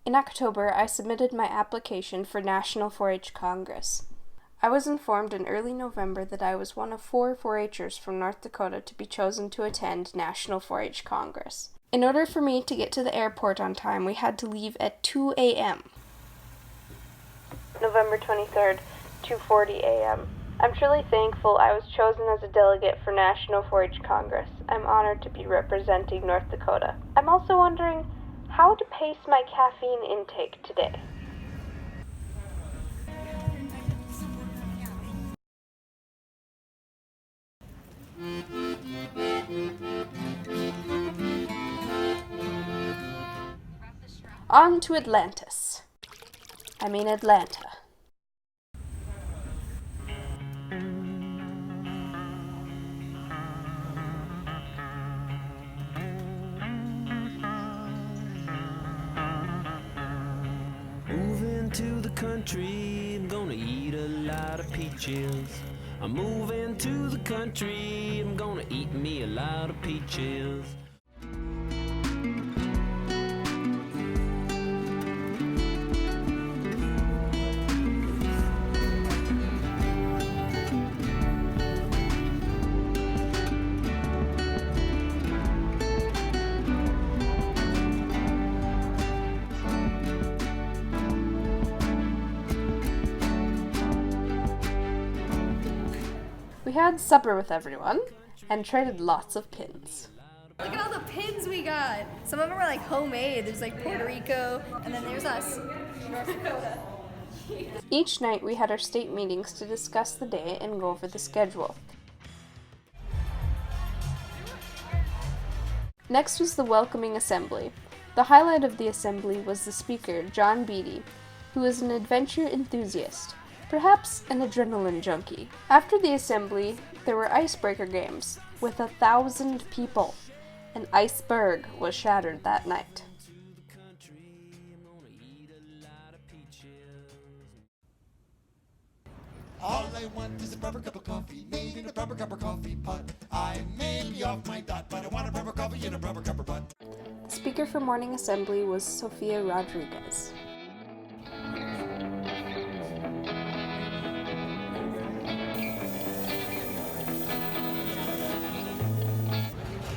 In October, I submitted my application for National 4-H Congress. I was informed in early November that I was one of 4 4-H'ers from North Dakota to be chosen to attend National 4-H Congress. In order for me to get to the airport on time, we had to leave at 2 a.m. November 23rd, 2:40 a.m. I'm truly thankful I was chosen as a delegate for National 4-H Congress. I'm honored to be representing North Dakota. I'm also wondering how to pace my caffeine intake today. On to Atlanta. Moving to the country, I'm gonna eat a lot of peaches. I'm moving to the country, I'm gonna eat me a lot of peaches. We had supper with everyone and traded lots of pins. Look at all the pins we got. Some of them are like homemade. There's like Puerto Rico, and then there's us, North Dakota. Each night we had our state meetings to discuss the day and go over the schedule. Next was the welcoming assembly. The highlight of the assembly was the speaker, John Beatty, who is an adventure enthusiast, perhaps an adrenaline junkie. After the assembly, there were icebreaker games with 1,000 people. An iceberg was shattered that night. All I want is a proper cup of coffee, made in a proper cup of coffee pot. I may be off my dot, but I want a proper coffee in a proper cup of pot. The speaker for morning assembly was Sofia Rodriguez.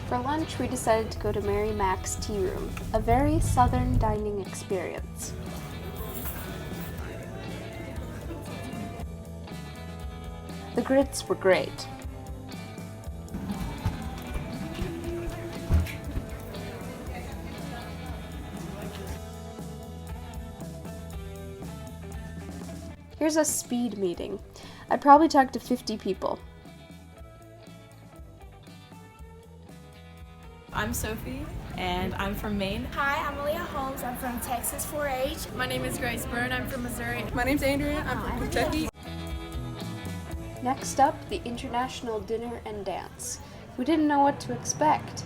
For lunch, we decided to go to Mary Mac's Tea Room, a very southern dining experience. The grits were great. Here's a speed meeting. I probably talked to 50 people. I'm Sophie, and I'm from Maine. Hi, I'm Aaliyah Holmes. I'm from Texas 4-H. My name is Grace Byrne. I'm from Missouri. My name's Andrea. I'm from Kentucky. Next up, the international dinner and dance. We didn't know what to expect.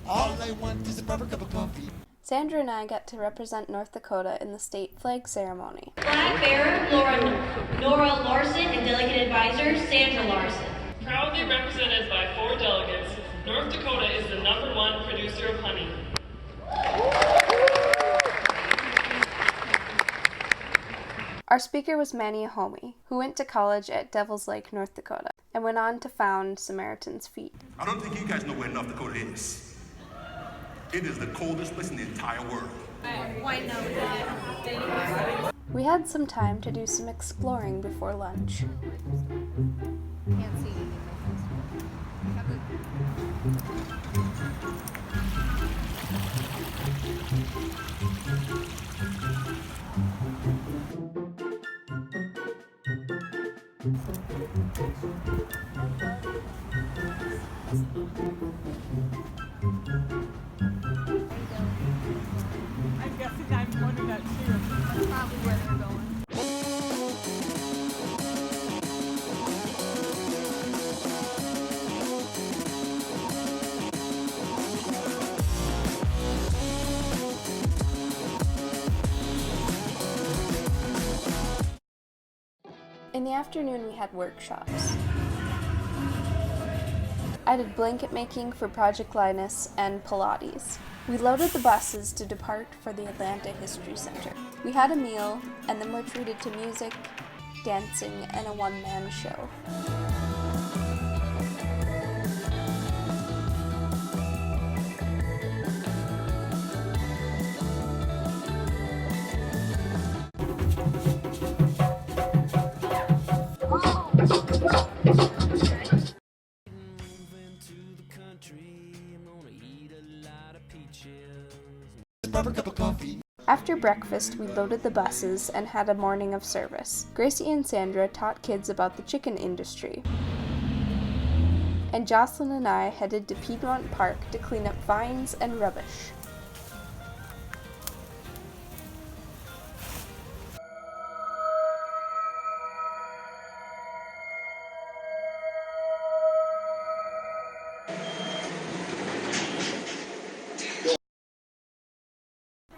All I want is a proper cup of coffee. Sandra and I got to represent North Dakota in the state flag ceremony. Flag bearer Nora Larson and delegate advisor Sandra Larson. Proudly represented by 4 delegates, North Dakota is the #1 producer of honey. Our speaker was Manny Ahomey, who went to college at Devil's Lake, North Dakota, and went on to found Samaritan's Feet. I don't think you guys know where North Dakota is. It is the coldest place in the entire world. Why no? We had some time to do some exploring before lunch. Can't see anything. I'm guessing I'm wondering that too. That's probably where they're going. In the afternoon, we had workshops. I did blanket making for Project Linus and Pilates. We loaded the buses to depart for the Atlanta History Center. We had a meal, and then were treated to music, dancing, and a one-man show. After breakfast, we loaded the buses and had a morning of service. Gracie and Sandra taught kids about the chicken industry. And Jocelyn and I headed to Piedmont Park to clean up vines and rubbish.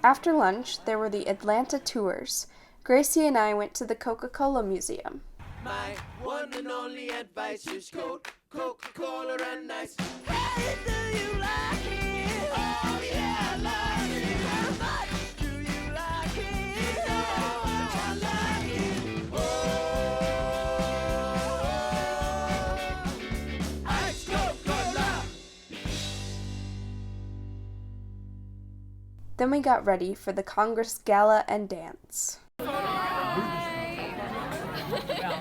After lunch, there were the Atlanta tours. Gracie and I went to the Coca-Cola Museum. My one and only advice is Coca-Cola and nice. Hey, do you like it? Oh yeah, I like it. How much do you like it? Oh, I like it. Oh, ice Coca-Cola. Then we got ready for the Congress Gala and dance. Well,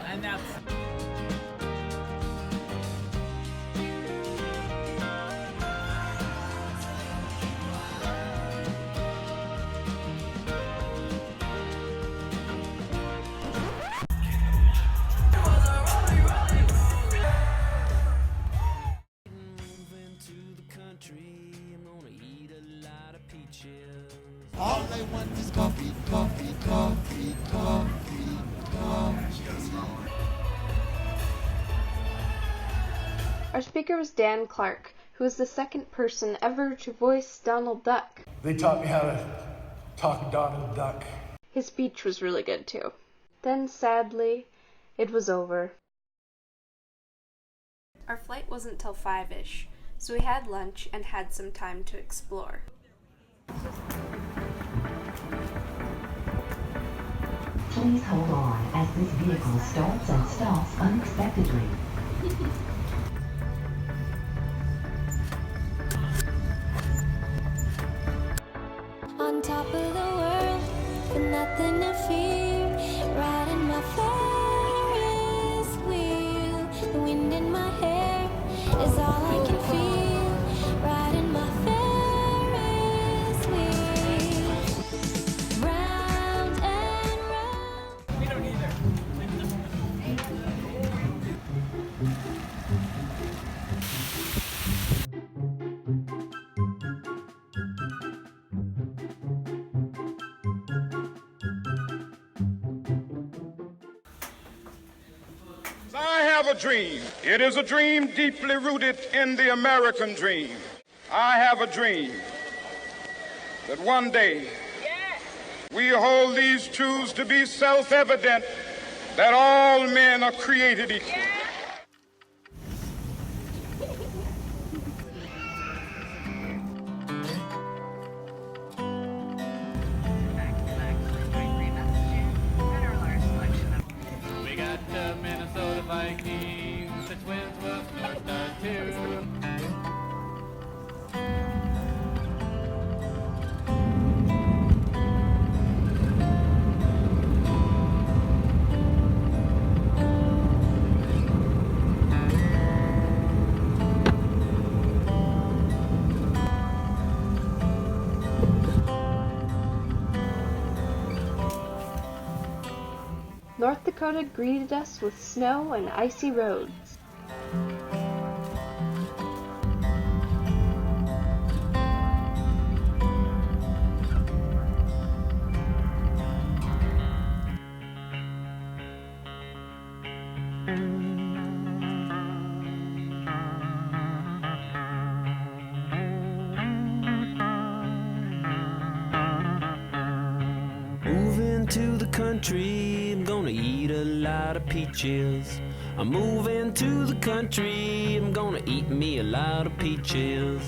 and that's... All I want is coffee, coffee, coffee, coffee, coffee. Our speaker was Dan Clark, who was the second person ever to voice Donald Duck. They taught me how to talk Donald Duck. His speech was really good too. Then, sadly, it was over. Our flight wasn't till 5-ish, so we had lunch and had some time to explore. Please hold on as this vehicle starts and stops unexpectedly. On top of the world, with nothing to fear, riding my Ferris wheel. The wind in my hair is all I can feel, riding my Ferris wheel. Round and round. We don't either. I have a dream. It is a dream deeply rooted in the American dream. I have a dream that one day we hold these truths to be self-evident, that all men are created equal. We got the Minnesota Vikings, the Twins with North Star too. North Dakota greeted us with snow and icy roads. Moving to the country, I'm gonna eat a lot of peaches. I'm moving to the country, I'm gonna eat me a lot of peaches.